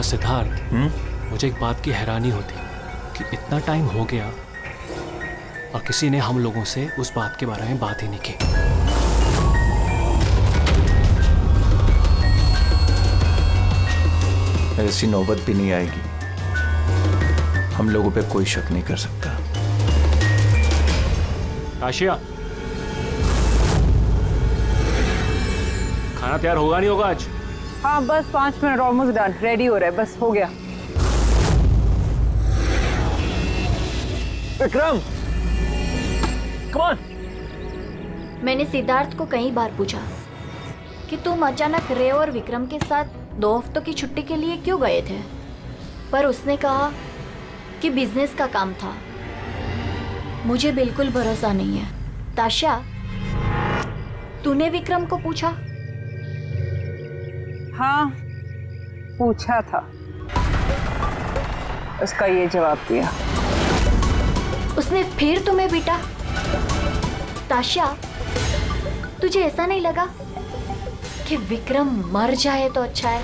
सिद्धार्थ, मुझे एक बात की हैरानी होती कि इतना टाइम हो गया और किसी ने हम लोगों से उस बात के बारे में बात ही नहीं की। ऐसी नौबत भी नहीं आएगी। हम लोगों पे कोई शक नहीं कर सकता। आशिया, खाना तैयार होगा नहीं होगा आज? हाँ बस 5 मिनट, ऑलमोस्ट डन, रेडी हो रहा है, बस हो गया। Vikram, come on. मैंने सिद्धार्थ को कई बार पूछा कि तुम अचानक रे और विक्रम के साथ 2 हफ्तों की छुट्टी के लिए क्यों गए थे, पर उसने कहा कि बिजनेस का काम था। मुझे बिल्कुल भरोसा नहीं है। ताशा, तूने विक्रम को पूछा? हाँ पूछा था, उसका ये जवाब दिया। उसने फिर तुम्हें पीटा? ताशा, तुझे ऐसा नहीं लगा कि विक्रम मर जाए तो अच्छा है?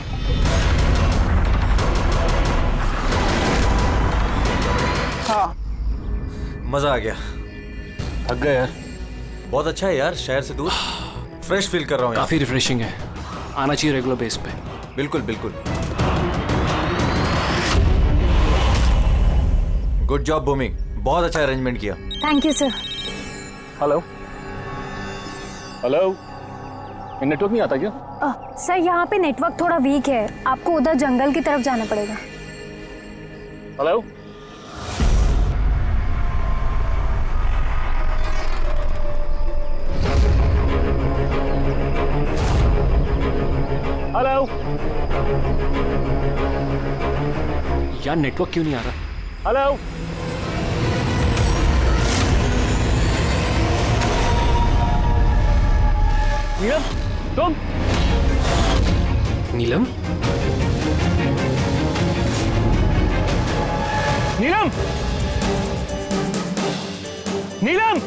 हाँ। मजा आ गया। थक गए यार। बहुत अच्छा है यार, शहर से दूर फ्रेश फील कर रहा हूँ। काफी रिफ्रेशिंग है, आना चाहिए रेगुलर बेस पे। बिल्कुल बिल्कुल। गुड जॉब भूमि, बहुत अच्छा अरेंजमेंट किया। Thank you sir. Hello hello, network नहीं आता क्या? सर यहाँ पे नेटवर्क थोड़ा वीक है, आपको उधर जंगल की तरफ जाना पड़ेगा। हेलो, हेलो यार, नेटवर्क क्यों नहीं आ रहा? हेलो, नीलम, तुम? नीलम, नीलम, नीलम,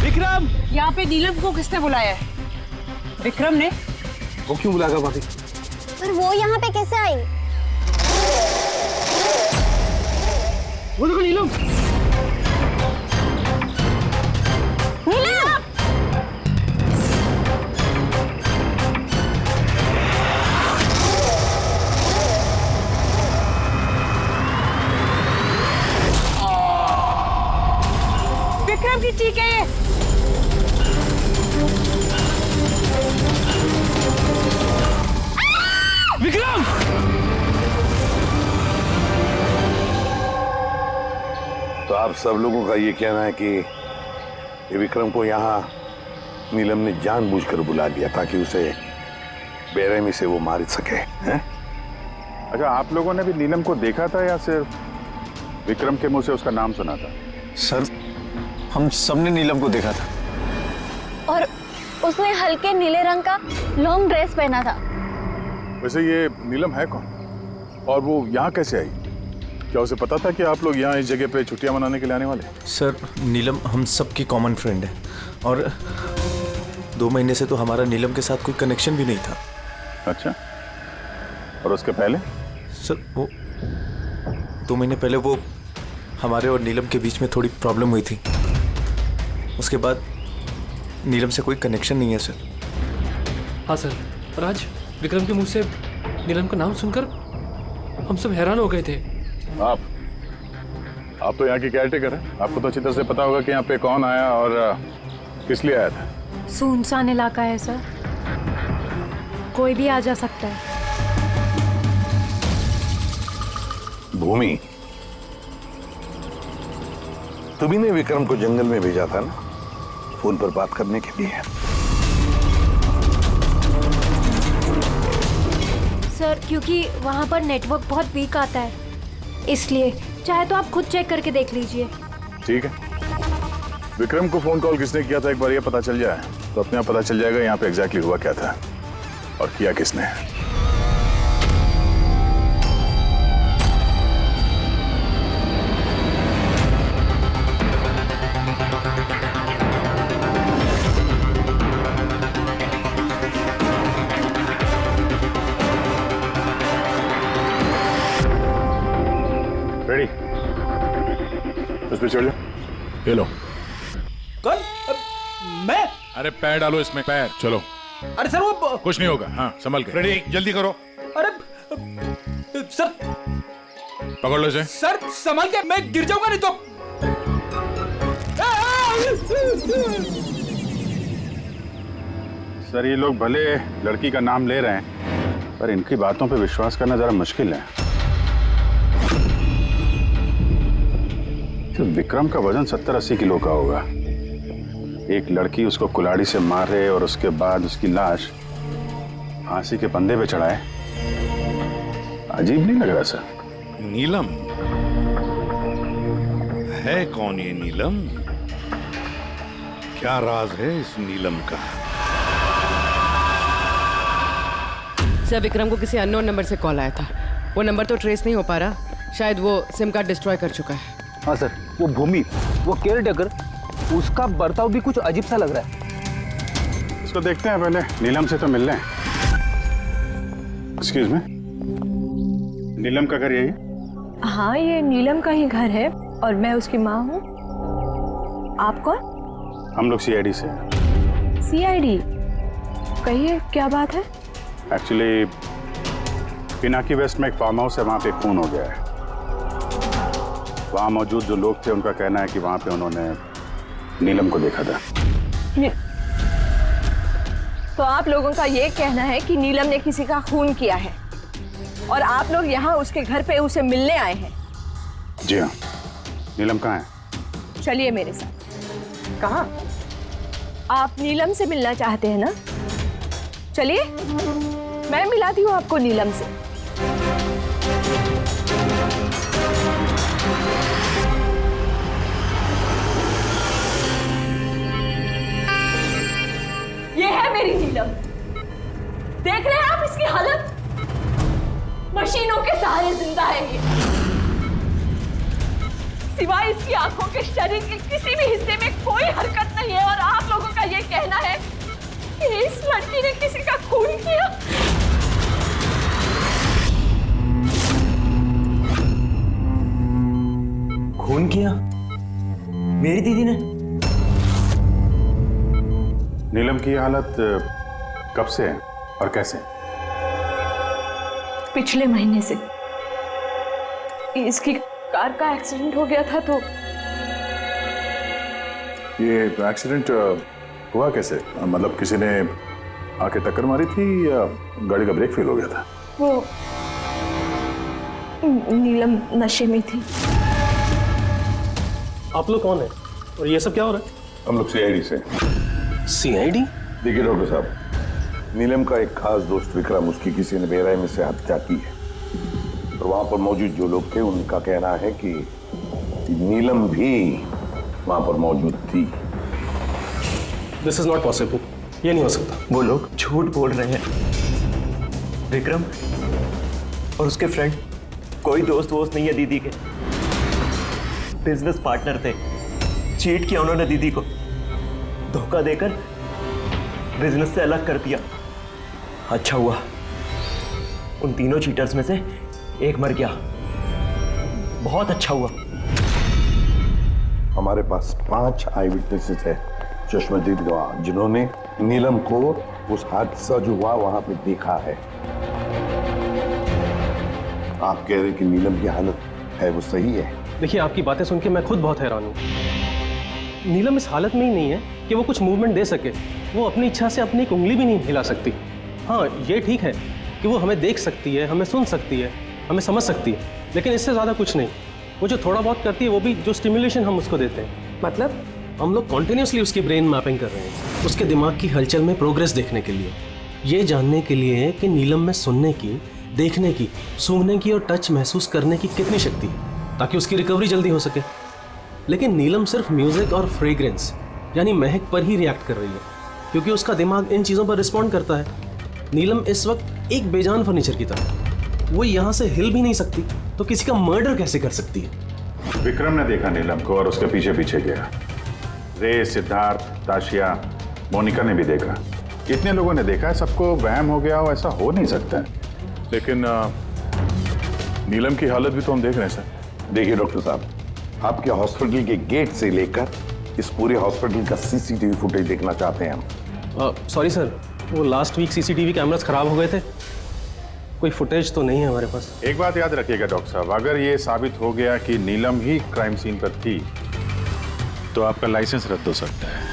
विक्रम। यहाँ पे नीलम को किसने बुलाया है? विक्रम ने। वो क्यों बुलाएगा भाभी? पर वो यहाँ पे कैसे आई? वो देखो नीलम। नीलम! विक्रम की ठीक है ये। विक्रम! तो आप सब लोगों का ये कहना है कि ये विक्रम को यहाँ नीलम ने जानबूझकर बुला लिया ताकि उसे बेरहमी से वो मार सके, हैं? अच्छा, आप लोगों ने भी नीलम को देखा था या सिर्फ विक्रम के मुंह से उसका नाम सुना था? सर, हम सबने नीलम को देखा था। और उसने हल्के नीले रंग का लॉन्ग ड्रेस पहना था। वैसे ये नीलम है कौन और वो यहाँ कैसे आई? क्या उसे पता था कि आप लोग यहाँ इस जगह पे छुट्टियां मनाने के लिए आने वाले? सर, नीलम हम सबकी कॉमन फ्रेंड है और 2 महीने से तो हमारा नीलम के साथ कोई कनेक्शन भी नहीं था। अच्छा, और उसके पहले? सर, वो 2 महीने पहले वो हमारे और नीलम के बीच में थोड़ी प्रॉब्लम हुई थी। उसके बाद नीलम से कोई कनेक्शन नहीं है सर। हाँ सर, राज, विक्रम के मुंह से नीलम का नाम सुनकर हम सब हैरान हो गए थे। आप तो यहाँ की केयरटेकर हैं, आपको तो अच्छी तरह से पता होगा कि यहाँ पे कौन आया और किस लिए आया था। सुनसान इलाका है सर, कोई भी आ जा सकता है। भूमि, तुम्ही ने विक्रम को जंगल में भेजा था ना, फोन पर बात करने के लिए? सर, क्योंकि वहाँ पर नेटवर्क बहुत वीक आता है, इसलिए। चाहे तो आप खुद चेक करके देख लीजिए। ठीक है, विक्रम को फोन कॉल किसने किया था एक बार ये पता चल जाए तो अपने आप पता चल जाएगा यहाँ पे एग्जैक्टली हुआ क्या था और किया किसने। इस पे चढ़ जा। ये लो। कौन? मैं? अरे पैर डालो इसमें, पैर। चलो। अरे सर वो कुछ नहीं होगा। हाँ संभल के। रेडी, जल्दी करो। अरे सर पकड़ लो इसे। सर संभाल के, मैं गिर जाऊंगा नहीं तो। सर ये लोग भले लड़की का नाम ले रहे हैं, पर इनकी बातों पे विश्वास करना जरा मुश्किल है। तो विक्रम का वजन 70-80 किलो का होगा। एक लड़की उसको कुल्हाड़ी से मारे और उसके बाद उसकी लाश फांसी के फंदे पे चढ़ाए, अजीब नहीं लग रहा सर? नीलम है कौन ये नीलम? क्या राज है इस नीलम का? सर विक्रम को किसी अननोन नंबर से कॉल आया था। वो नंबर तो ट्रेस नहीं हो पा रहा, शायद वो सिम कार्ड डिस्ट्रॉय कर चुका है। हाँ सर, वो भूमि, वो केयर टेकर, उसका बर्ताव भी कुछ अजीब सा लग रहा है। इसको देखते हैं पहले, नीलम से तो मिल रहे हैं। एक्सक्यूज मी, नीलम का घर यही है? हाँ ये नीलम का ही घर है और मैं उसकी माँ हूँ। आप कौन? हम लोग CID से। CID? कहिए क्या बात है? एक्चुअली पिनाकी वेस्ट में एक फार्म हाउस है, वहाँ पे खून हो गया है। वहाँ मौजूद जो लोग थे उनका कहना है कि वहाँ पे उन्होंने नीलम को देखा था। तो आप लोगों का ये कहना है कि नीलम ने किसी का खून किया है और आप लोग यहाँ उसके घर पे उसे मिलने आए हैं? जी हाँ। नीलम कहाँ है? चलिए मेरे साथ। कहाँ? आप नीलम से मिलना चाहते हैं ना? चलिए मैं मिलाती हूँ आपको नीलम से। ये है मेरी नीलम। देख रहे हैं आप इसकी हालत? मशीनों के सहारे जिंदा है ये। सिवाय इसकी आंखों के शरीर के किसी भी हिस्से में कोई हरकत नहीं है और आप लोगों का ये कहना है कि इस लड़की ने किसी का खून किया। खून किया? मेरी दीदी ने? नीलम की हालत कब से है और कैसे? पिछले महीने से। इसकी कार का एक्सीडेंट हो गया था। तो ये एक्सीडेंट हुआ कैसे? मतलब किसी ने आके टक्कर मारी थी या गाड़ी का ब्रेक फेल हो गया था? वो नीलम नशे में थी। आप लोग कौन है और ये सब क्या हो रहा है? हम लोग CID से। CID? देखिए डॉक्टर साहब, नीलम का एक खास दोस्त विक्रम, उसकी किसी ने बेरहमी से हत्या की है और वहां पर मौजूद जो लोग थे उनका कहना है कि नीलम भी वहां पर मौजूद थी। दिस इज नॉट पॉसिबल, ये नहीं हो सकता। वो लोग झूठ बोल रहे हैं। विक्रम और उसके फ्रेंड कोई दोस्त वोस्त नहीं है दीदी के, बिजनेस पार्टनर थे। चीट किया उन्होंने दीदी को, धोखा देकर बिजनेस से अलग कर दिया। अच्छा हुआ उन तीनों चीटर्स में से एक मर गया, बहुत अच्छा हुआ। हमारे पास 5 आई विटनेसेस है, चश्मदीद गवाह, जिन्होंने नीलम को उस हादसा जो हुआ वहां पे देखा है। आप कह रहे हैं कि नीलम की हालत है वो सही है? देखिए आपकी बातें सुन के मैं खुद बहुत हैरान हूँ। नीलम इस हालत में ही नहीं है कि वो कुछ मूवमेंट दे सके। वो अपनी इच्छा से अपनी एक उंगली भी नहीं हिला सकती। हाँ ये ठीक है कि वो हमें देख सकती है, हमें सुन सकती है, हमें समझ सकती है, लेकिन इससे ज़्यादा कुछ नहीं। वो जो थोड़ा बहुत करती है वो भी जो स्टिमुलेशन हम उसको देते हैं। मतलब? हम लोग कॉन्टिन्यूसली उसकी ब्रेन मैपिंग कर रहे हैं, उसके दिमाग की हलचल में प्रोग्रेस देखने के लिए, ये जानने के लिए कि नीलम में सुनने की, देखने की, सूंघने की और टच महसूस करने की कितनी शक्ति है, ताकि उसकी रिकवरी जल्दी हो सके। लेकिन नीलम सिर्फ म्यूजिक और फ्रेग्रेंस यानी महक पर ही रिएक्ट कर रही है, क्योंकि उसका दिमाग इन चीज़ों पर रिस्पॉन्ड करता है। नीलम इस वक्त एक बेजान फर्नीचर की तरह, वो यहाँ से हिल भी नहीं सकती, तो किसी का मर्डर कैसे कर सकती है? विक्रम ने देखा नीलम को और उसके पीछे पीछे गया। रे, सिद्धार्थ, ताशिया, मोनिका ने भी देखा। इतने लोगों ने देखा है, सबको वहम हो गया हो ऐसा हो नहीं सकता। लेकिन नीलम की हालत भी तो हम देख रहे हैं सर। देखिए डॉक्टर साहब, आपके हॉस्पिटल के गेट से लेकर इस पूरे हॉस्पिटल का सीसीटीवी फुटेज देखना चाहते हैं हम। सॉरी सर, वो लास्ट वीक सीसीटीवी कैमरास खराब हो गए थे, कोई फुटेज तो नहीं है हमारे पास। एक बात याद रखिएगा डॉक्टर साहब, अगर ये साबित हो गया कि नीलम ही क्राइम सीन पर थी तो आपका लाइसेंस रद्द हो सकता है।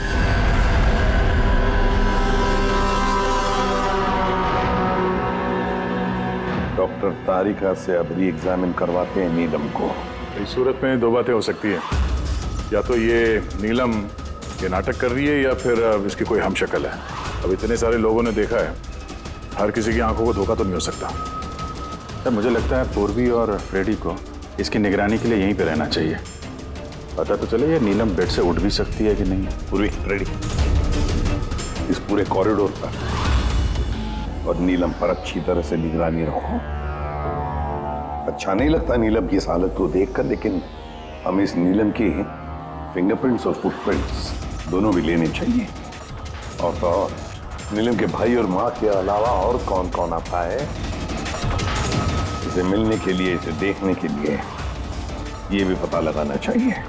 डॉक्टर तारिका से अब री एग्जामिन करवाते हैं नीलम को। इस सूरत में दो बातें हो सकती हैं, या तो ये नीलम ये नाटक कर रही है या फिर इसकी कोई हमशक्ल है। अब इतने सारे लोगों ने देखा है, हर किसी की आंखों को धोखा तो नहीं हो सकता। सर मुझे लगता है पूर्वी और फ्रेडी को इसकी निगरानी के लिए यहीं पे रहना चाहिए। पता तो चले ये नीलम बेड से उठ भी सकती है कि नहीं। पूर्वी, फ्रेडी, इस पूरे कॉरिडोर पर और नीलम पर अच्छी तरह से निगरानी रखो। अच्छा नहीं लगता नीलम की इस हालत को देखकर, लेकिन हमें इस नीलम की फिंगरप्रिंट्स और फुटप्रिंट्स दोनों भी लेने चाहिए। और तो और नीलम के भाई और माँ के अलावा और कौन कौन आता है इसे मिलने के लिए, इसे देखने के लिए, ये भी पता लगाना चाहिए।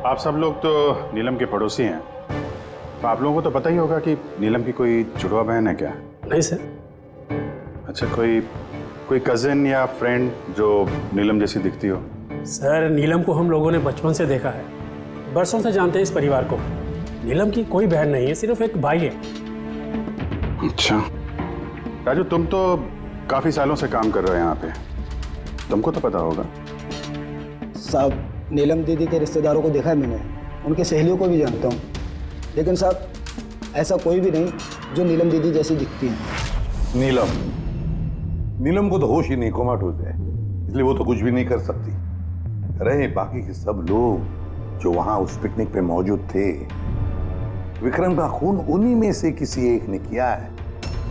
आप सब लोग तो नीलम के पड़ोसी हैं, तो आप लोगों को तो पता ही होगा कि नीलम की कोई जुड़वा बहन है क्या? नहीं सर। अच्छा, कोई कजिन या फ्रेंड जो नीलम जैसी दिखती हो? सर नीलम को हम लोगों ने बचपन से देखा है, बरसों से जानते हैं इस परिवार को। नीलम की कोई बहन नहीं है, सिर्फ एक भाई है। अच्छा राजू, तुम तो काफी सालों से काम कर रहे हो यहाँ पे, तुमको तो पता होगा। साहब नीलम दीदी के रिश्तेदारों को देखा है मैंने, उनके सहेलियों को भी जानता हूँ, लेकिन साहब ऐसा कोई भी नहीं जो नीलम दीदी जैसी दिखती है। नीलम को तो होश ही नहीं, कोमाटोज है, इसलिए वो तो कुछ भी नहीं कर सकती। रहे बाकी के सब लोग जो वहां उस पिकनिक पे मौजूद थे, विक्रम का खून उन्हीं में से किसी एक ने किया है।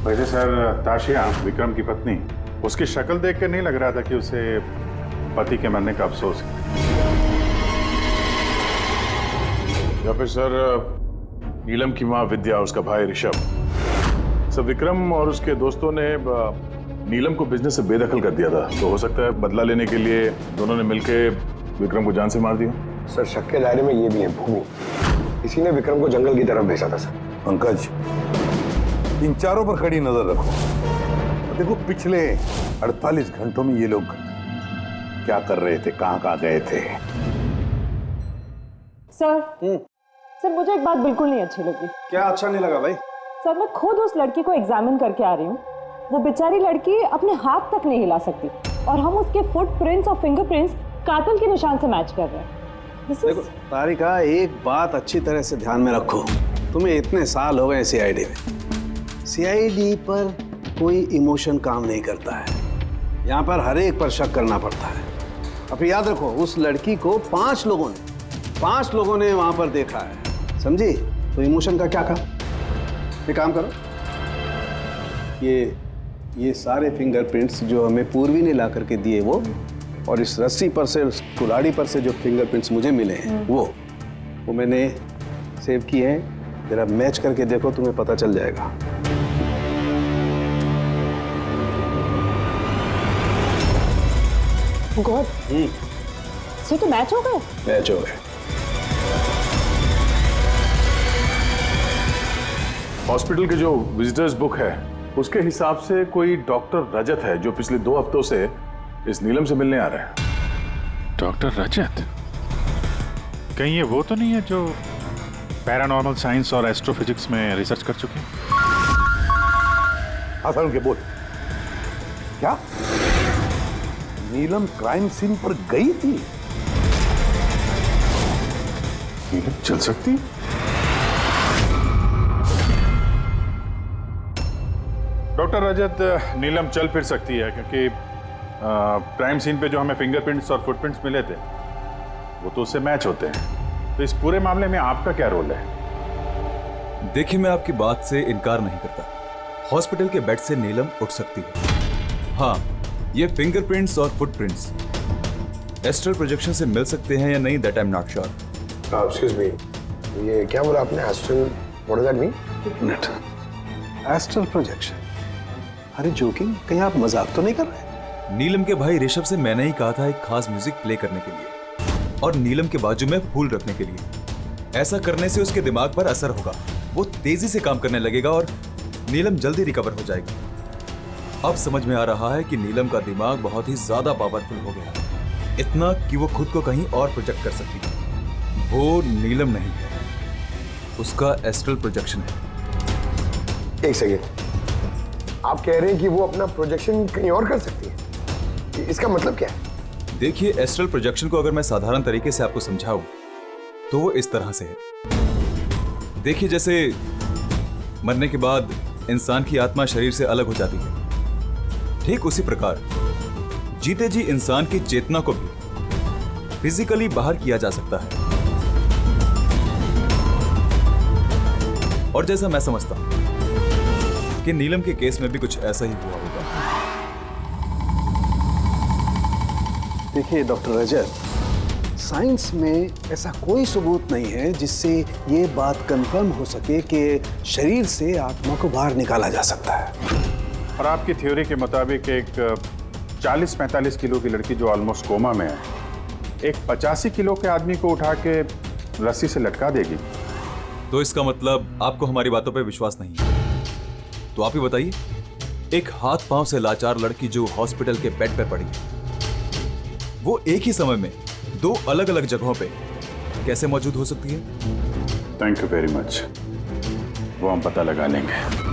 वैसे सर, ताशिया विक्रम की पत्नी, उसकी शक्ल देख कर नहीं लग रहा था कि उसे पति के मरने का अफसोस है। या फिर सर, नीलम की माँ विद्या, उसका भाई ऋषभ, सब विक्रम और उसके दोस्तों ने नीलम को बिजनेस से बेदखल कर दिया था, तो हो सकता है बदला लेने के लिए दोनों ने मिलकर विक्रम को जान से मार दिया। सर शक के दायरे में ये भी है भूमि, इसी ने विक्रम को जंगल की तरफ भेजा था। सर पंकज, इन चारों पर कड़ी नजर रखो। देखो पिछले 48 घंटों में ये लोग क्या कर रहे थे, कहाँ गए थे। सर मुझे एक बात बिल्कुल नहीं अच्छी लगी। क्या अच्छा नहीं लगा भाई? सर मैं खुद उस लड़की को एग्जामिन करके आ रही हूँ, वो बेचारी लड़की अपने हाथ तक नहीं हिला सकती, और हम उसके फुटप्रिंट्स और फिंगरप्रिंट्स कातिल के निशान से मैच कर रहे हैं। देखो तारिका, एक बात अच्छी तरह से ध्यान में रखो, तुम्हें इतने साल हो गए सीआईडी में, सीआईडी पर कोई इमोशन काम नहीं करता है, यहाँ पर हर एक पर शक करना पड़ता है। अब याद रखो, उस लड़की को 5 लोगों ने वहां पर देखा है, समझी? तो इमोशन का क्या काम? एक काम करो, ये सारे फिंगरप्रिंट्स जो हमें पूर्वी ने ला करके दिए वो, और इस रस्सी पर से, उस कुल्हाड़ी पर से जो फिंगरप्रिंट्स मुझे मिले हैं वो मैंने सेव किए हैं। जरा मैच करके देखो, तुम्हें पता चल जाएगा। गॉड, सो तो मैच हो गए? मैच हो गए। हॉस्पिटल की जो विजिटर्स बुक है उसके हिसाब से कोई डॉक्टर रजत है जो पिछले 2 हफ्तों से इस नीलम से मिलने आ रहा है। डॉक्टर रजत? कहीं ये वो तो नहीं है जो पैरानॉर्मल साइंस और एस्ट्रोफिजिक्स में रिसर्च कर चुके हैं? आसान के बोल, क्या नीलम क्राइम सीन पर गई थी? नीलम चल सकती? डॉक्टर रजत, नीलम चल फिर सकती है क्योंकि क्राइम सीन पे जो हमें फिंगरप्रिंट्स और फुटप्रिंट्स मिले थे वो तो उससे मैच होते हैं। तो इस पूरे मामले में आपका क्या रोल है? देखिए, मैं आपकी बात से इनकार नहीं करता। हॉस्पिटल के बेड से नीलम उठ सकती है। हाँ, ये फिंगरप्रिंट्स और फुटप्रिंट्स एस्ट्रल प्रोजेक्शन से मिल सकते हैं या नहीं, that I am not sure. Excuse me, ये क्या बोला आपने? Astral, what does that mean? Net astral projection? अरे जोकिंग, कहीं आप मजाक तो नहीं कर रहे? नीलम के भाई ऋषभ से मैंने ही कहा था एक खास म्यूजिक प्ले करने के लिए और नीलम के बाजू में फूल रखने के लिए। ऐसा करने से उसके दिमाग पर असर होगा, वो तेजी से काम करने लगेगा और नीलम जल्दी रिकवर हो जाएगी। अब समझ में आ रहा है कि नीलम का दिमाग बहुत ही ज्यादा पावरफुल हो गया, इतना कि वो खुद को कहीं और प्रोजेक्ट कर सकती है। वो नीलम नहीं है, उसका एस्ट्रल प्रोजेक्शन है। एक सेकेंड, आप कह रहे हैं कि वो अपना प्रोजेक्शन कहीं और कर सकती है? इसका मतलब क्या है? देखिए, एस्ट्रल प्रोजेक्शन को अगर मैं साधारण तरीके से आपको समझाऊं तो वो इस तरह से है। देखिए, जैसे मरने के बाद इंसान की आत्मा शरीर से अलग हो जाती है, ठीक उसी प्रकार जीते जी इंसान की चेतना को भी फिजिकली बाहर किया जा सकता है। और जैसा मैं समझता हूं कि नीलम के केस में भी कुछ ऐसा ही हुआ होगा। देखिए डॉक्टर रजत, साइंस में ऐसा कोई सबूत नहीं है जिससे ये बात कंफर्म हो सके कि शरीर से आत्मा को बाहर निकाला जा सकता है। और आपकी थ्योरी के मुताबिक एक 40-45 किलो की लड़की जो ऑलमोस्ट कोमा में है, एक 85 किलो के आदमी को उठा के रस्सी से लटका देगी। तो इसका मतलब आपको हमारी बातों पे विश्वास नहीं है? तो आप ही बताइए, एक हाथ पांव से लाचार लड़की जो हॉस्पिटल के बेड पे पड़ी है, वो एक ही समय में दो अलग अलग जगहों पे कैसे मौजूद हो सकती है? थैंक यू वेरी मच, वो हम पता लगा लेंगे।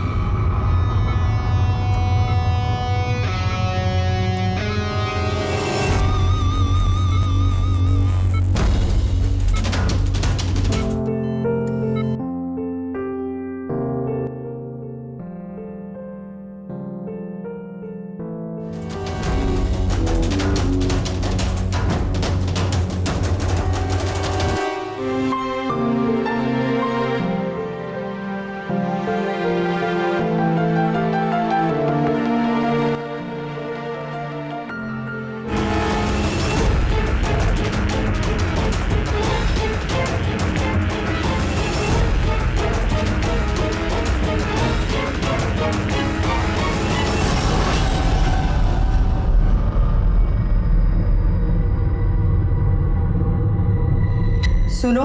सुनो,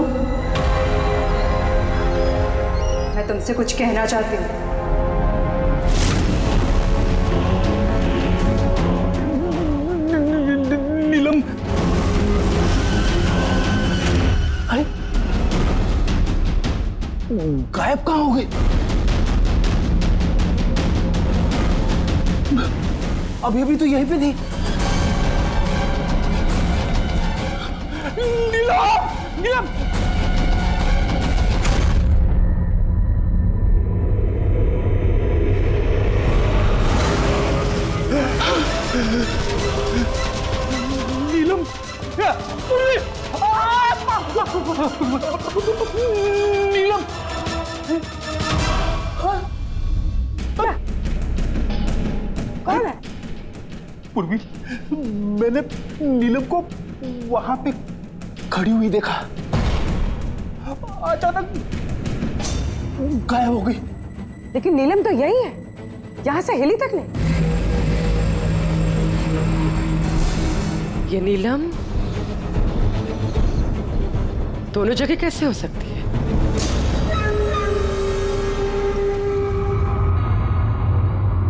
मैं तुमसे कुछ कहना चाहती हूँ। नीलम, अरे गायब कहाँ हो गई? अभी अभी तो यहीं पे थी। नीलम, नीलम, नीलम, नीलम, कौन है? पूर्वी, मैंने नीलम को वहां पे खड़ी हुई देखा, अचानक गायब हो गई। लेकिन नीलम तो यही है, यहाँ से हिली तक नहीं। ये नीलम दोनों जगह कैसे हो सकती है?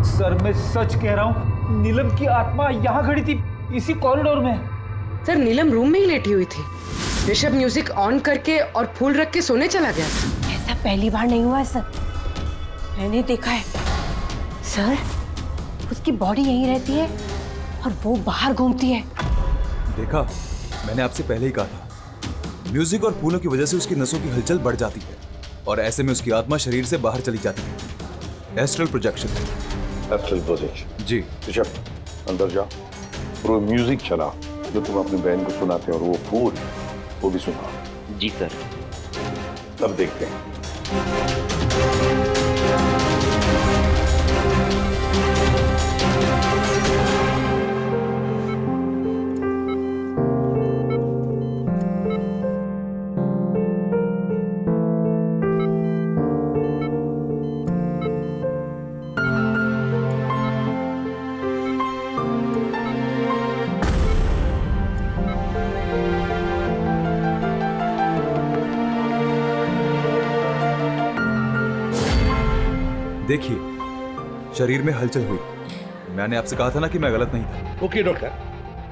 सर, मैं सच कह रहा हूँ, नीलम की आत्मा यहाँ खड़ी थी, इसी कॉरिडोर में। सर, नीलम रूम में ही लेटी हुई थी। ऋषभ म्यूजिक ऑन करके और फूल रख के सोने चला गया था। ऐसा पहली बार नहीं हुआ है सर, मैंने देखा है सर। उसकी बॉडी यहीं रहती है और वो बाहर घूमती है। देखा, मैंने आपसे पहले ही कहा था, म्यूजिक और फूलों की वजह से उसकी नसों की हलचल बढ़ जाती है और ऐसे में उसकी आत्मा शरीर से बाहर चली जाती है। Astral projection. Astral projection. जी ऋषभ अंदर जाओ और वो म्यूजिक चलाओ जो तुम अपनी बहन को सुनाते हो, और वो फूल वो भी सुनाओ। जी सर। तब देखते हैं। देखिए, शरीर में हलचल हुई। मैंने आपसे कहा था ना कि मैं गलत नहीं था। ओके डॉक्टर,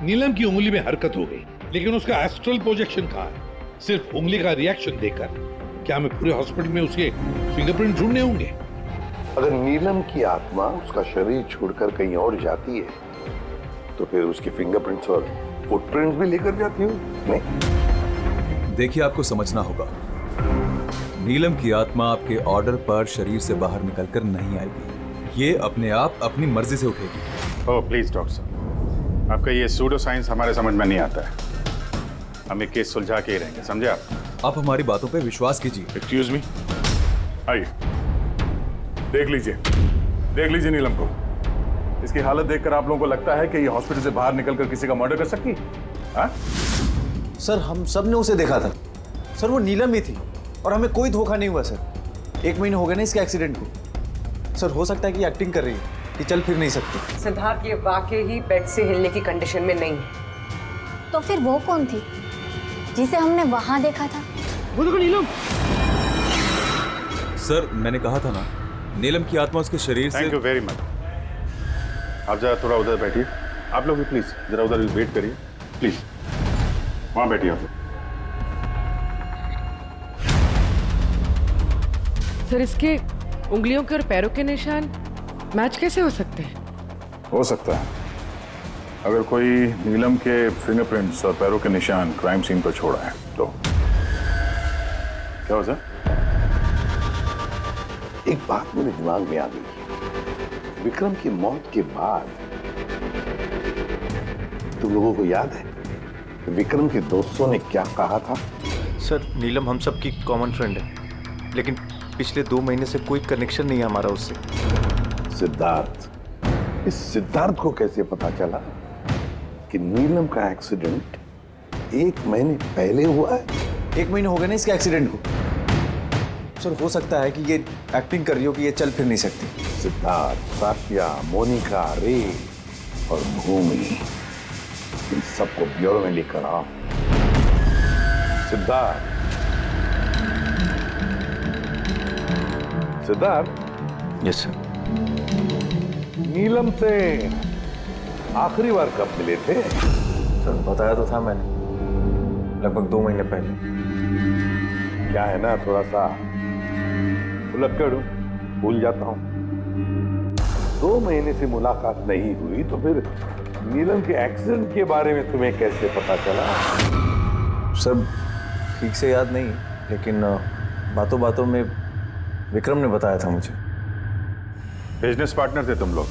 नीलम की उंगली में हरकत हो गई, लेकिन उसका एस्ट्रल प्रोजेक्शन कहाँ है? सिर्फ उंगली का रिएक्शन देखकर क्या हमें पूरे हॉस्पिटल में उसके फिंगरप्रिंट ढूंढने होंगे? अगर नीलम की आत्मा उसका शरीर छोड़कर कहीं और जाती है तो फिर उसके फिंगरप्रिंट्स और फुटप्रिंट्स भी लेकर जाती हो? नहीं। देखिए, आपको समझना होगा, नीलम की आत्मा आपके ऑर्डर पर शरीर से बाहर निकलकर नहीं आएगी। ये अपने आप अपनी मर्जी से उठेगी। ओह प्लीज डॉक्टर साहब, आपका ये सूडो साइंस हमारे समझ में नहीं आता है। हम ये केस सुलझा के ही रहेंगे, समझे आप हमारी बातों पे विश्वास कीजिए। एक्सक्यूज मी, आइए देख लीजिए नीलम को। इसकी हालत देखकर आप लोगों को लगता है कि ये हॉस्पिटल से बाहर निकलकर किसी का मर्डर कर सकती है? हाँ? सर, हम सब ने उसे देखा था। सर, वो नीलम ही थी और हमें कोई धोखा नहीं हुआ सर। 1 महीने हो गए ना इसके एक्सीडेंट को। सर, हो सकता है कि एक्टिंग कर रही है कि चल फिर नहीं सकती। सिद्धार्थ ये वाकई ही बेड से हिलने की कंडीशन में नहीं है। तो फिर वो कौन थी जिसे हमने वहां देखा था? वो देखो नीलम। सर, मैंने कहा था ना, नीलम की आत्मा उसके शरीर से। Thank you very much. आप जरा थोड़ा उधर बैठिए। आप लोग भी प्लीज जरा उधर वेट करिए, प्लीज वहां बैठिए आप लोग। सर, इसके उंगलियों के और पैरों के निशान मैच कैसे हो सकते हैं? हो सकता है अगर कोई नीलम के फिंगरप्रिंट्स और पैरों के निशान क्राइम सीन पर छोड़ा है तो। क्या हो सर? एक बात मेरे दिमाग में आ गई। विक्रम की मौत के बाद तुम लोगों को याद है विक्रम के दोस्तों ने क्या कहा था? सर, नीलम हम सबकी कॉमन फ्रेंड है, लेकिन पिछले 2 महीने से कोई कनेक्शन नहीं है हमारा उससे। सिद्धार्थ, इस सिद्धार्थ को कैसे पता चला कि नीलम का एक्सीडेंट 1 महीने पहले हुआ है? 1 महीने हो गए ना इसके एक्सीडेंट को। सर, हो सकता है कि ये एक्टिंग कर रही हो कि ये चल फिर नहीं सकती। सिद्धार्थ, साफिया, मोनिका, रे और भूमि, इन सबको ब्यूरो में लेकर आओ। Siddharth, yes sir. नीलम से आखिरी बार कब मिले थे? सर, बताया तो था मैंने, लगभग 2 महीने पहले। क्या है ना, थोड़ा सा उलझकर भूल जाता हूं। 2 महीने से मुलाकात नहीं हुई तो फिर नीलम के एक्सीडेंट के बारे में तुम्हें कैसे पता चला? सब ठीक से याद नहीं, लेकिन बातों बातों में विक्रम ने बताया था मुझे। बिजनेस पार्टनर थे तुम लोग,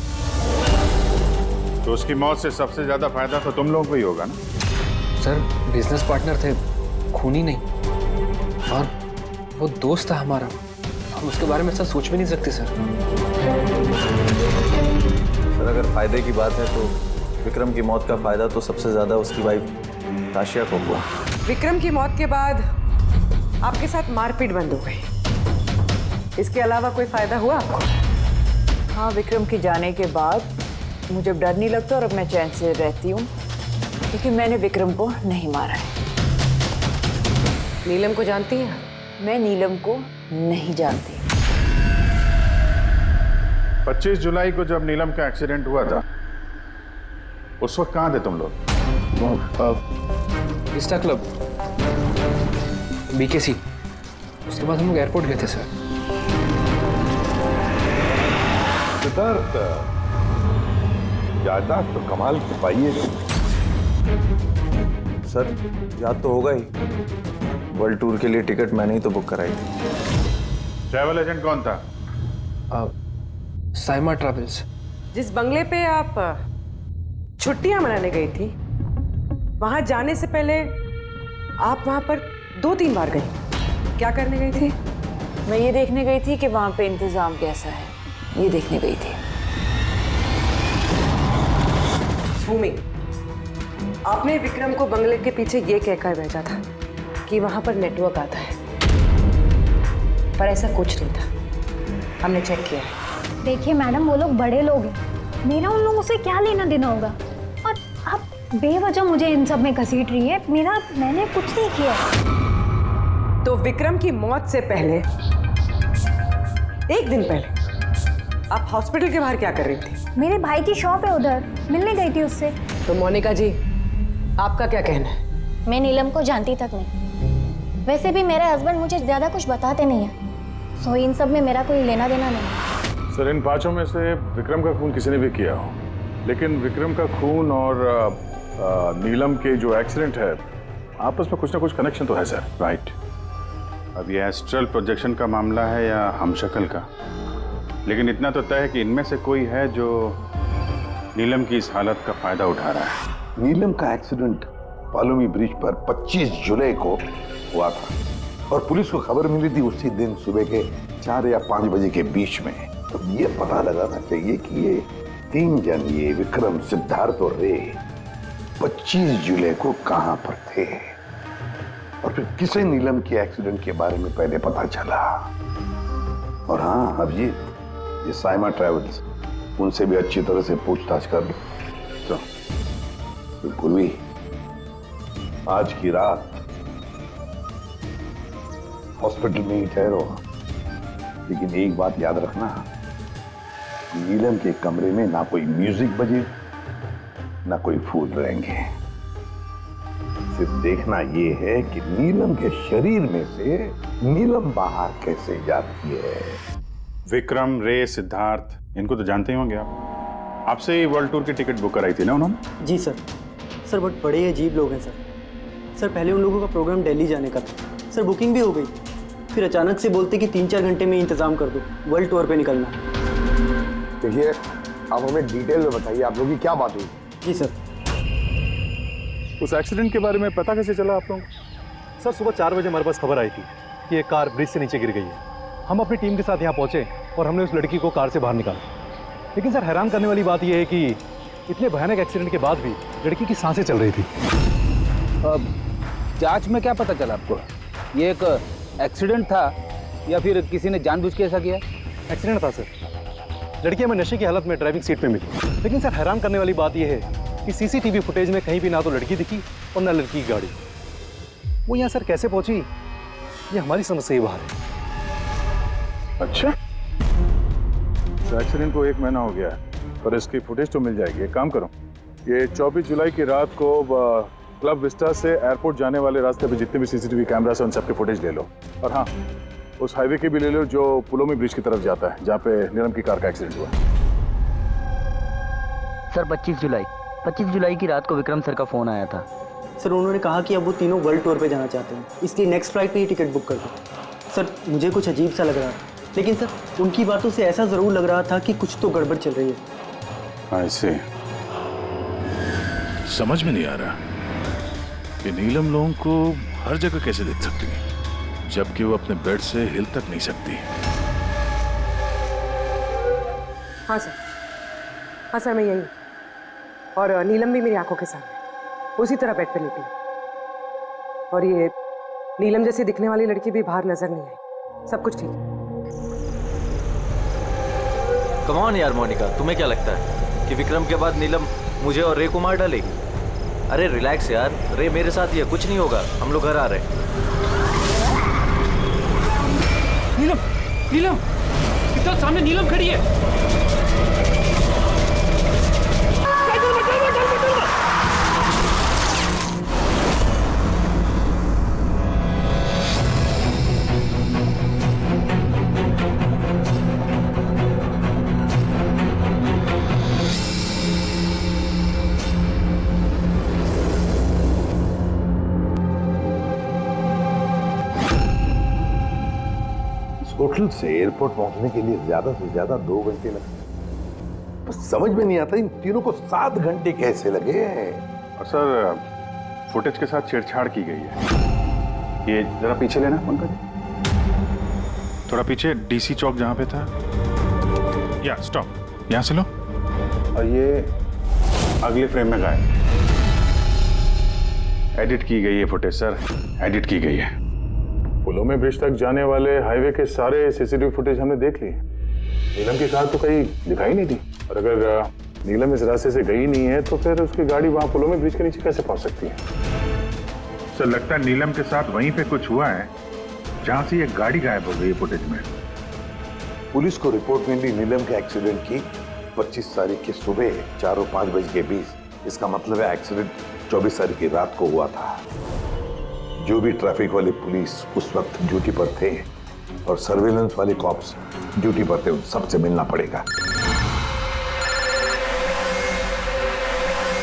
तो उसकी मौत से सबसे ज्यादा फायदा तो तुम लोग को ही होगा ना? सर, बिजनेस पार्टनर थे, खूनी नहीं। और वो दोस्त था हमारा, हम उसके बारे में ऐसा सोच भी नहीं सकते सर। सर, अगर फायदे की बात है तो विक्रम की मौत का फायदा तो सबसे ज्यादा उसकी वाइफ ताशिया को हुआ। विक्रम की मौत के बाद आपके साथ मारपीट बंद हो गई, इसके अलावा कोई फायदा हुआ आपको? हाँ, विक्रम के जाने के बाद मुझे डर नहीं लगता और अब मैं चैन से रहती हूँ, क्योंकि मैंने विक्रम को नहीं मारा है। नीलम को जानती हैं? मैं नीलम को नहीं जानती। 25 जुलाई को जब नीलम का एक्सीडेंट हुआ था, उस वक्त कहाँ थे तुम लोग? Vista club, BKC। उसके बाद हम लोग एयरपोर्ट गए थे सर। सिद्धार्थ, याददाश्त तो कमाल की पाई है। सर, याद तो होगा ही, वर्ल्ड टूर के लिए टिकट मैंने ही तो बुक कराई थी। ट्रैवल एजेंट कौन था? साइमा ट्रैवल्स। जिस बंगले पे आप छुट्टियां मनाने गई थी, वहां जाने से पहले आप वहां पर 2-3 बार गई। क्या करने गई थी? मैं ये देखने गई थी कि वहां पे इंतजाम कैसा है, ये देखने गई थी। भूमि, आपने विक्रम को बंगले के पीछे ये कहकर भेजा था कि वहां पर नेटवर्क आता है, पर ऐसा कुछ नहीं था। हमने चेक किया है। देखिए मैडम, वो लोग बड़े लोग हैं, मेरा उन लोगों से क्या लेना देना होगा? और आप बेवजह मुझे इन सब में घसीट रही है। मैंने कुछ नहीं किया। तो विक्रम की मौत से पहले, एक दिन पहले, आप हॉस्पिटल के बाहर क्या कर रही थी? मेरे भाई की शॉप है, उधर मिलने गई थी उससे। तो मोनिका जी, आपका क्या कहना है? मैं नीलम को जानती तक नहीं। वैसे भी मेरे हस्बैंड मुझे ज्यादा कुछ बताते नहीं है, सो इन सब में मेरा कोई लेना देना नहीं। सर, इन 5 में से विक्रम का खून किसी ने भी किया हो, लेकिन विक्रम का खून और नीलम के जो एक्सीडेंट है, आपस में कुछ ना कुछ कनेक्शन तो है सर, राइट? अब ये एस्ट्रल प्रोजेक्शन का मामला है या हमशक्ल का, लेकिन इतना तो तय है कि इनमें से कोई है जो नीलम की इस हालत का फायदा उठा रहा है। नीलम का एक्सीडेंट पालोमी ब्रिज पर 25 जुलाई को हुआ था और पुलिस को खबर मिली थी उसी दिन सुबह के 4 या 5 बजे के बीच में। तो ये पता लगाना चाहिए कि ये 3 जन, ये विक्रम, सिद्धार्थ और रे, 25 जुलाई को कहां पर थे और फिर किसे नीलम के एक्सीडेंट के बारे में पहले पता चला। और हाँ, अब ये साइमा ट्रेवल्स, उनसे भी अच्छी तरह से पूछताछ कर लो। तो पूर्वी, आज की रात हॉस्पिटल में ही ठहरो, लेकिन एक बात याद रखना, नीलम के कमरे में ना कोई म्यूजिक बजे, ना कोई फूल रहेंगे। सिर्फ देखना ये है कि नीलम के शरीर में से नीलम बाहर कैसे जाती है। विक्रम, रे, सिद्धार्थ, इनको तो जानते ही होंगे आप। आपसे ही वर्ल्ड टूर की टिकट बुक कराई थी ना उन्होंने? जी सर। सर बहुत बड़े अजीब लोग हैं सर। सर पहले उन लोगों का प्रोग्राम दिल्ली जाने का था सर, बुकिंग भी हो गई, फिर अचानक से बोलते कि 3-4 घंटे में इंतजाम कर दो, वर्ल्ड टूर पे निकलना। देखिए, आप हमें डिटेल में बताइए, आप लोगों की क्या बात हुई? जी सर। उस एक्सीडेंट के बारे में पता कैसे चला आप लोगों को? सर सुबह 4 बजे हमारे पास खबर आई थी कि एक कार ब्रिज से नीचे गिर गई है। हम अपनी टीम के साथ यहाँ पहुँचे और हमने उस लड़की को कार से बाहर निकाला। लेकिन सर हैरान करने वाली बात यह है कि इतने भयानक एक्सीडेंट के बाद भी लड़की की सांसें चल रही थी। जांच में क्या पता चला आपको? ये एक एक्सीडेंट था या फिर किसी ने जानबूझ के ऐसा किया? एक्सीडेंट था सर। लड़की हमें नशे की हालत में ड्राइविंग सीट पे मिली। लेकिन सर हैरान करने वाली बात यह है कि सीसीटीवी फुटेज में कहीं भी ना तो लड़की दिखी और ना लड़की की गाड़ी। वो यहाँ सर कैसे पहुंची, ये हमारी समझ से ही बाहर है। अच्छा, तो एक्सीडेंट को 1 महीना हो गया है, पर इसकी फुटेज तो मिल जाएगी। एक काम करो, ये 24 जुलाई की रात को क्लब विस्टा से एयरपोर्ट जाने वाले रास्ते पे जितने भी सीसीटीवी कैमरास हैं उन सबके फुटेज ले लो। और हाँ, उस हाईवे के भी ले लो जो पुलोमी ब्रिज की तरफ जाता है, जहाँ पे नीलम की कार का एक्सीडेंट हुआ। सर 25 जुलाई की रात को विक्रम सर का फोन आया था। सर उन्होंने कहा कि अब वो तीनों वर्ल्ड टूर पे जाना चाहते हैं, इसलिए नेक्स्ट फ्लाइट पे ही टिकट बुक कर दो। सर मुझे कुछ अजीब सा लग रहा था, लेकिन सर उनकी बातों से ऐसा ज़रूर लग रहा था कि कुछ तो गड़बड़ चल रही है। ऐसे समझ में नहीं आ रहा कि नीलम लोगों को हर जगह कैसे देख सकती है, जबकि वो अपने बेड से हिल तक नहीं सकती। हाँ सर, मैं यही हूँ और नीलम भी मेरी आंखों के सामने उसी तरह बेड पे लेटी है। और ये नीलम जैसी दिखने वाली लड़की भी बाहर नजर नहीं आई। सब कुछ ठीक है। कम ऑन यार मोनिका, तुम्हें क्या लगता है कि विक्रम के बाद नीलम मुझे और रे को मार डालेगी? अरे रिलैक्स यार, रे मेरे साथ ही है, कुछ नहीं होगा, हम लोग घर आ रहे हैं। नीलम, इधर सामने नीलम खड़ी है। होटल से एयरपोर्ट पहुंचने के लिए ज्यादा से ज्यादा 2 घंटे लगते हैं। समझ में नहीं आता इन तीनों को 7 घंटे कैसे लगे। और सर फुटेज के साथ छेड़छाड़ की गई है। ये जरा पीछे लेना पंकज, थोड़ा पीछे, डीसी चौक जहां पे था। या स्टॉप, यहां से लो। और ये अगले फ्रेम में गायब। एडिट की गई है फुटेज सर, एडिट की गई है। पुलों में ब्रिज तक जाने वाले हाईवे के सारे सीसीटीवी फुटेज हमने देख लिए। नीलम की कार तो कहीं दिखाई नहीं दी, और अगर नीलम इस रास्ते से गई नहीं है तो फिर उसकी गाड़ी वहां पुलों में ब्रिज के नीचे कैसे पहुंच सकती है? सर लगता है नीलम के साथ वहीं पे कुछ हुआ है जहां से ये गाड़ी गायब हो गई है फुटेज में। पुलिस को रिपोर्ट मिली नीलम के एक्सीडेंट की 25 तारीख की सुबह 4 और 5 बजे के बीच। इसका मतलब है एक्सीडेंट 24 तारीख की रात को हुआ था। जो भी ट्रैफिक वाले पुलिस उस वक्त ड्यूटी पर थे और सर्वेलेंस वाले कॉप्स ड्यूटी पर थे, उन सबसे मिलना पड़ेगा।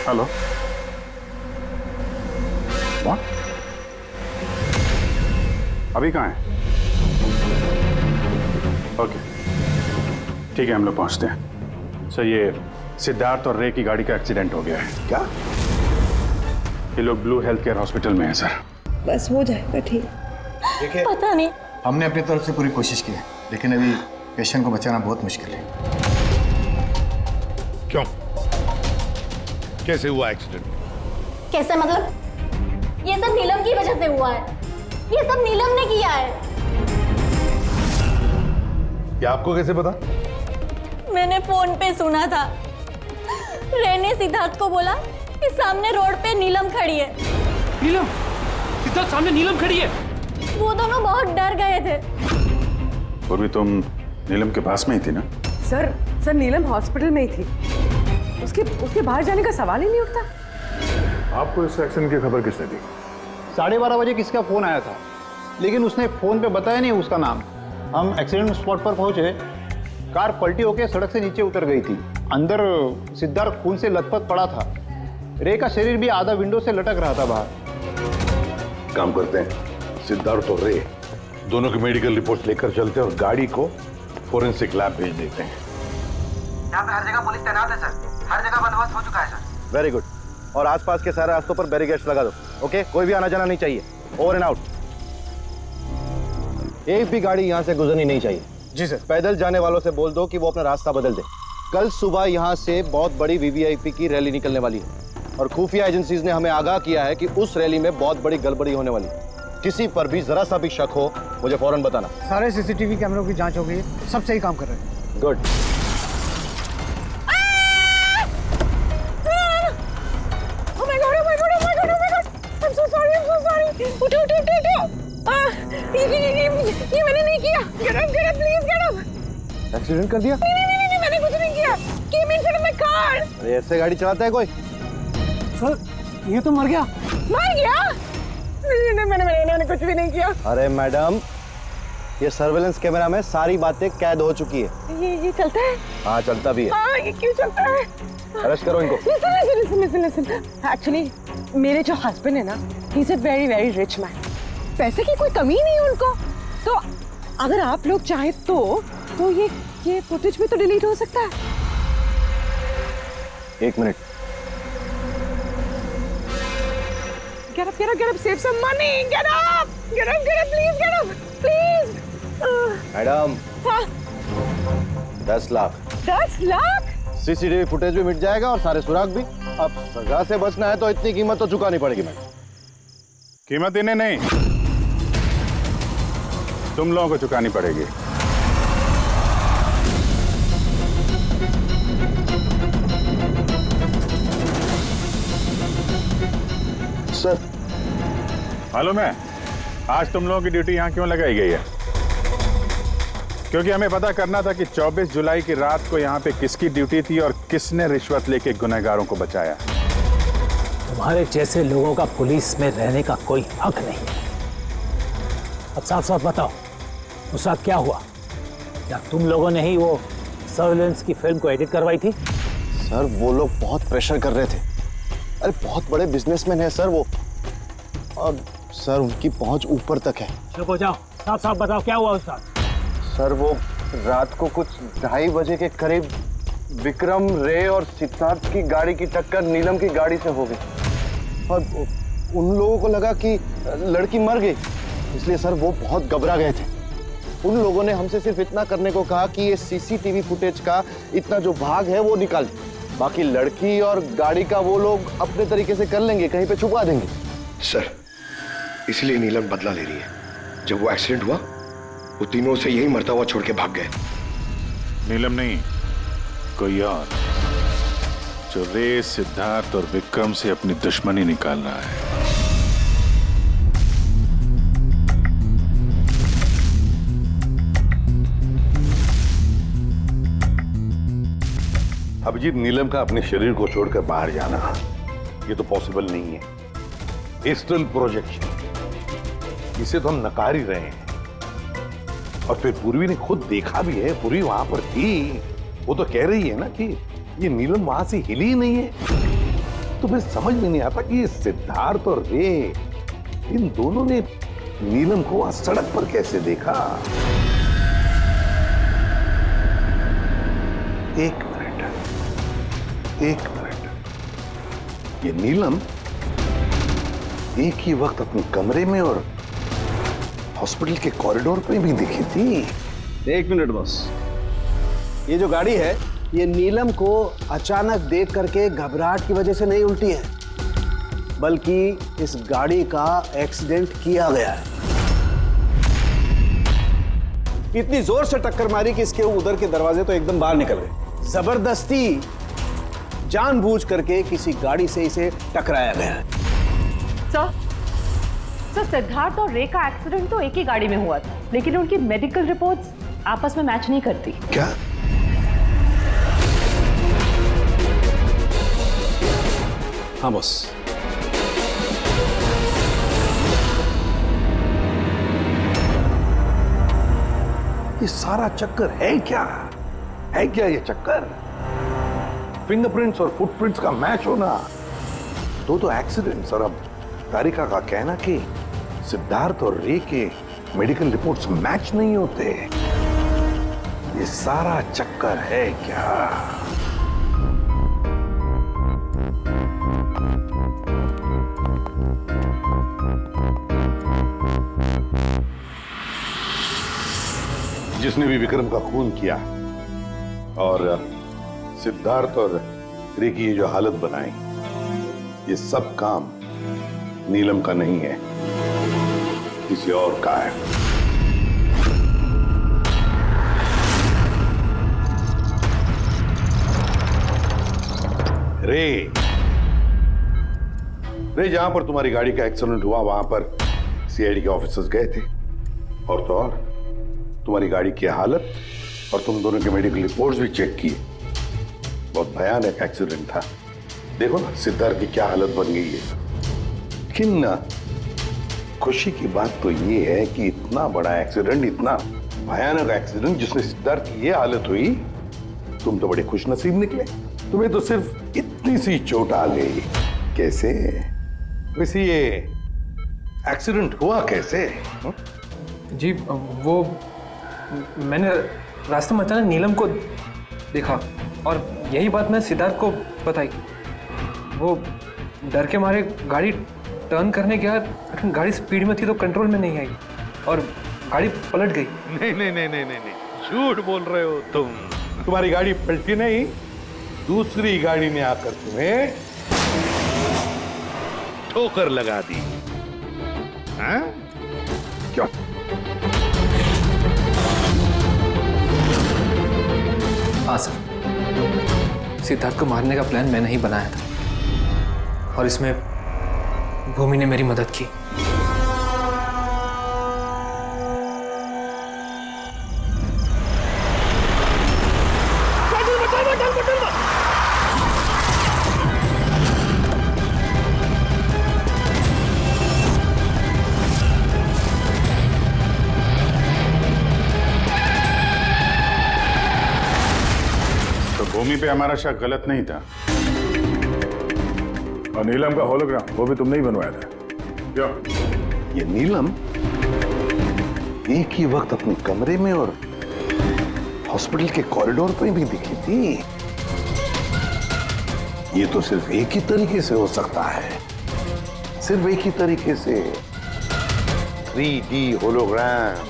Hello, what? अभी कहाँ है? ओके ठीक है, हम लोग पहुंचते हैं। सर ये सिद्धार्थ और रे की गाड़ी का एक्सीडेंट हो गया है। क्या? ये लोग ब्लू हेल्थ केयर हॉस्पिटल में हैं सर। बस हो जाएगा ठीक। देखिए, पता नहीं, हमने अपनी तरफ से पूरी कोशिश की है, लेकिन अभी पेशेंट को बचाना बहुत मुश्किल है। क्यों? कैसे हुआ एक्सीडेंट? कैसे मतलब? ये सब नीलम की वजह से हुआ है। ये सब नीलम ने किया है। क्या आपको कैसे पता? मैंने फोन पे सुना था। रे ने सिद्धार्थ को बोला कि सामने रोड पे नीलम खड़ी है। नीलम? सिद्धार्थ सामने नीलम खड़ी है? वो दोनों बहुत डर गए थे। और भी तुम नीलम के पास में ही थी ना? सर नीलम हॉस्पिटल में ही थी। उसके बाहर जाने का सवाल ही नहीं उठता। आपको इस एक्सीडेंट की खबर किसने दी? 12:30 बजे किसका फोन आया था, लेकिन उसने फोन पे बताया नहीं उसका नाम। हम एक्सीडेंट स्पॉट पर पहुंचे, कार पलटी होकर सड़क से नीचे उतर गई थी। अंदर सिद्धार्थ खून से लथपथ पड़ा था। रे का शरीर भी आधा विंडो से लटक रहा था बाहर। काम करते हैं, सिद्धार्थ और रे दोनों की मेडिकल रिपोर्ट लेकर चलते हैं और गाड़ी को फोरेंसिक लैब भेज देते हैं। यहाँ पे हर जगह पुलिस तैनात है सर, हर जगह बंदोबस्त हो चुका है सर। Very good. और आसपास के सारे रास्तों पर बैरिकेड्स लगा दो। ओके, कोई भी आना जाना नहीं चाहिए। Over and out. एक भी गाड़ी यहाँ से गुजरनी नहीं चाहिए। जी सर। पैदल जाने वालों से बोल दो कि वो अपना रास्ता बदल दे। कल सुबह यहाँ से बहुत बड़ी वीवीआईपी की रैली निकलने वाली है और खुफिया एजेंसीज ने हमें आगाह किया है कि उस रैली में बहुत बड़ी गड़बड़ी होने वाली है। किसी पर भी जरा सा भी शक हो मुझे फौरन बताना। सारे सीसीटीवी कैमरों की जांच हो गई है, सब सही काम कर रहे हैं। गुड। ये मैंने नहीं किया। Get up, please get up। Accident कर दिया? नहीं, मैंने कुछ नहीं किया। Came in front of my car। अरे ऐसे गाड़ी चलाता है कोई? सर ये तो मर गया। मर गया? नहीं, मैंने कुछ भी नहीं किया। अरे मैडम, ये सर्वेलेंस कैमरा में सारी बातें कैद हो चुकी है। ये चलता है? हाँ चलता भी है। हाँ, ये क्यों चलता है? अरेस्ट करो इनको। Listen। Actually, मेरे जो हस्बैंड है ना, he is a very rich man। पैसे की कोई कमी नहीं है उनको। तो अगर आप लोग चाहे तो ये फुटेज भी तो डिलीट हो सकता है। 1 minute. Get up, save some money, get up, please get up, please। Madam, हाँ। 10 लाख। 10 लाख? सीसीटीवी फुटेज भी मिट जाएगा और सारे सुराग भी। अब सजा से बचना है तो इतनी कीमत तो चुकानी पड़ेगी मैडम। कीमत इन्हें नहीं, तुम लोगों को चुकानी पड़ेगी। सर मालूम है आज तुम लोगों की ड्यूटी यहाँ क्यों लगाई गई है? क्योंकि हमें पता करना था कि 24 जुलाई की रात को यहाँ पे किसकी ड्यूटी थी और किसने रिश्वत लेके गुनहगारों को बचाया। तुम्हारे जैसे लोगों का पुलिस में रहने का कोई हक नहीं। अब साफ साफ बताओ, उस रात क्या हुआ? क्या तुम लोगों ने ही वो सर्वेलेंस की फिल्म को एडिट करवाई थी? सर वो लोग बहुत प्रेशर कर रहे थे। अरे बहुत बड़े बिजनेसमैन है सर वो, और सर उनकी पहुंच ऊपर तक है। चुप हो जाओ, साफ साफ बताओ क्या हुआ उस रात? सर वो रात को कुछ 2:30 बजे के करीब विक्रम, रे और सिद्धार्थ की गाड़ी की टक्कर नीलम की गाड़ी से हो गई और उन लोगों को लगा कि लड़की मर गई, इसलिए सर वो बहुत घबरा गए थे। उन लोगों ने हमसे सिर्फ इतना करने को कहा कि ये सीसीटीवी फुटेज का इतना जो भाग है वो निकाल, बाकी लड़की और गाड़ी का वो लोग अपने तरीके से कर लेंगे, कहीं पे छुपा देंगे। सर, इसलिए नीलम बदला ले रही है। जब वो एक्सीडेंट हुआ वो तीनों से यही मरता हुआ छोड़ के भाग गए। नीलम नहीं, कोई और, जो रे, सिद्धार्थ और विक्रम से अपनी दुश्मनी निकाल रहा है। अभिजीत, नीलम का अपने शरीर को छोड़कर बाहर जाना ये तो पॉसिबल नहीं है। एस्ट्रल प्रोजेक्शन, इसे तो हम नकार ही रहे हैं। और फिर पूर्वी ने खुद देखा भी है, पूर्वी वहां पर थी, वो तो कह रही है ना कि ये नीलम वहां से हिली ही नहीं है। तो फिर समझ में नहीं आता कि ये सिद्धार्थ और रे, इन दोनों ने नीलम को वहां सड़क पर कैसे देखा। एक मिनट, ये नीलम एक ही वक्त अपने कमरे में और हॉस्पिटल के कॉरिडोर पे भी दिखी थी। एक मिनट बॉस, ये जो गाड़ी है ये नीलम को अचानक देख करके घबराहट की वजह से नहीं उल्टी है, बल्कि इस गाड़ी का एक्सीडेंट किया गया है। इतनी जोर से टक्कर मारी कि इसके उधर के दरवाजे तो एकदम बाहर निकल गए। जबरदस्ती जानबूझ करके किसी गाड़ी से इसे टकराया गया है। सर, सिद्धार्थ और रे का एक्सीडेंट तो एक ही गाड़ी में हुआ था, लेकिन उनकी मेडिकल रिपोर्ट्स आपस में मैच नहीं करती। क्या? हाँ बॉस। ये सारा चक्कर है क्या? है क्या ये चक्कर? फिंगरप्रिंट्स और फुटप्रिंट्स का मैच होना, दो एक्सीडेंट्स, और अब तारिका का कहना कि सिद्धार्थ और रे के मेडिकल रिपोर्ट्स मैच नहीं होते। ये सारा चक्कर है क्या? जिसने भी विक्रम का खून किया और सिद्धार्थ और रे की ये जो हालत बनाई, ये सब काम नीलम का नहीं है, किसी और का है। रे जहां पर तुम्हारी गाड़ी का एक्सीडेंट हुआ वहां पर सीआईडी के ऑफिसर्स गए थे, और तो और तुम्हारी गाड़ी की हालत और तुम दोनों के मेडिकल रिपोर्ट्स भी चेक किए। बहुत भयानक एक्सीडेंट था। देखो ना सिद्धार्थ की क्या हालत बन गई है। लेकिन खुशी की बात तो ये है कि इतना बड़ा एक्सीडेंट, इतना भयानक एक्सीडेंट जिसमें सिद्धार्थ की ये हालत हुई, तुम तो बड़े खुशनसीब निकले। तुम्हें तो सिर्फ इतनी सी चोट आ गई। कैसे? वैसे ये एक्सीडेंट हुआ कैसे? जी वो मैंने रास्ते में अचानक नीलम को देखा और यही बात मैं सिद्धार्थ को बताई। वो डर के मारे गाड़ी टर्न करने गया, लेकिन गाड़ी स्पीड में थी तो कंट्रोल में नहीं आई और गाड़ी पलट गई। नहीं, झूठ बोल रहे हो तुम। तुम्हारी गाड़ी पलटी नहीं, दूसरी गाड़ी ने आकर तुम्हें ठोकर लगा दी। हाँ? क्यों? हाँ सर, सिद्धार्थ को मारने का प्लान मैंने ही बनाया था और इसमें भूमि ने मेरी मदद की। भूमि पे हमारा शक गलत नहीं था, और नीलम का होलोग्राम वो भी तुमने ही बनवाया था। क्यों? ये नीलम एक ही वक्त अपने कमरे में और हॉस्पिटल के कॉरिडोर पे भी दिखी थी। ये तो सिर्फ एक ही तरीके से हो सकता है, सिर्फ एक ही तरीके से। 3D होलोग्राम,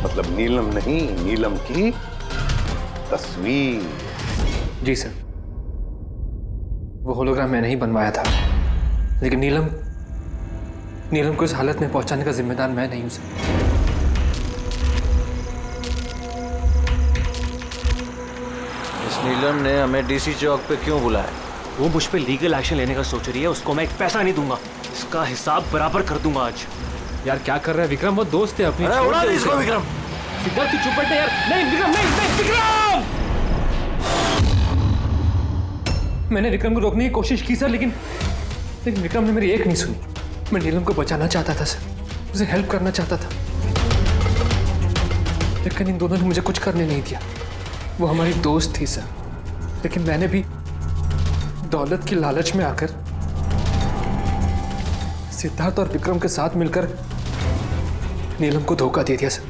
मतलब नीलम नहीं, नीलम की तस्वीर। जी सर, वो होलोग्राम मैंने ही बनवाया था, लेकिन नीलम को इस हालत में पहुंचाने का जिम्मेदार मैं नहीं हूं सर। इस नीलम ने हमें डीसी चौक पे क्यों बुलाया? वो मुझ पे लीगल एक्शन लेने का सोच रही है, उसको मैं एक पैसा नहीं दूंगा, इसका हिसाब बराबर कर दूंगा आज। यार क्या कर रहा है विक्रम, वो दोस्त है अपनी। अरे उड़ा दे इसको विक्रम। सिद्धार्थ तू चुप बैठ यार। नहीं विक्रम, नहीं विक्रम। मैंने विक्रम को रोकने की कोशिश की सर, लेकिन विक्रम ने मेरी एक नहीं सुनी। मैं नीलम को बचाना चाहता था सर, उसे हेल्प करना चाहता था, लेकिन इन दोनों ने मुझे कुछ करने नहीं दिया। वो हमारी दोस्त थी सर, लेकिन मैंने भी दौलत की लालच में आकर सिद्धार्थ और विक्रम के साथ मिलकर नीलम को धोखा दे दिया सर,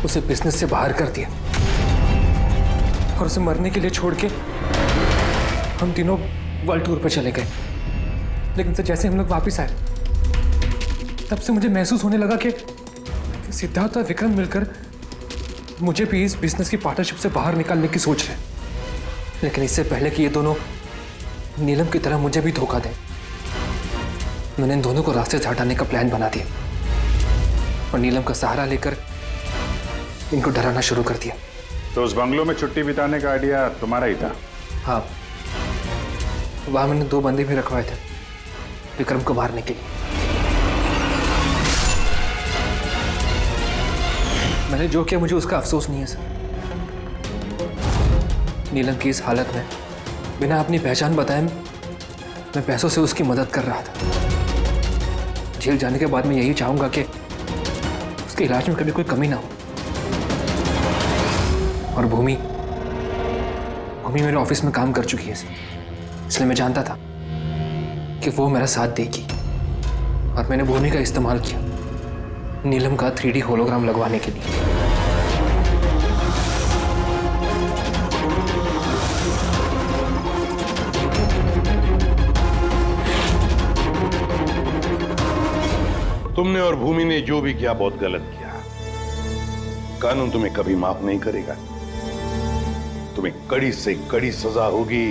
उसे बिजनेस से बाहर कर दिया और उसे मरने के लिए छोड़ के हम तीनों वर्ल्ड टूर पर चले गए। लेकिन सर जैसे हम लोग वापस आए, तब से मुझे महसूस होने लगा कि सिद्धार्थ और विक्रम मिलकर मुझे भी इस बिजनेस की पार्टनरशिप से बाहर निकालने की सोच रहे हैं। लेकिन इससे पहले कि ये दोनों नीलम की तरह मुझे भी धोखा दें, मैंने इन दोनों को रास्ते से हटाने का प्लान बना दिया और नीलम का सहारा लेकर इनको डराना शुरू कर दिया। तो उस बंगलों में छुट्टी बिताने का आइडिया तुम्हारा ही था? हाँ, वहां मैंने 2 बंदे भी रखवाए थे विक्रम को मारने के लिए। मैंने जो किया मुझे उसका अफसोस नहीं है सर। नीलम की इस हालत में बिना अपनी पहचान बताए मैं पैसों से उसकी मदद कर रहा था। जेल जाने के बाद मैं यही चाहूंगा कि उसके इलाज में कभी कोई कमी ना हो। और भूमि मेरे ऑफिस में काम कर चुकी है सर, इसलिए मैं जानता था कि वो मेरा साथ देगी और मैंने भूमि का इस्तेमाल किया नीलम का 3D होलोग्राम लगवाने के लिए। तुमने और भूमि ने जो भी किया बहुत गलत किया। कानून तुम्हें कभी माफ नहीं करेगा, तुम्हें कड़ी से कड़ी सजा होगी।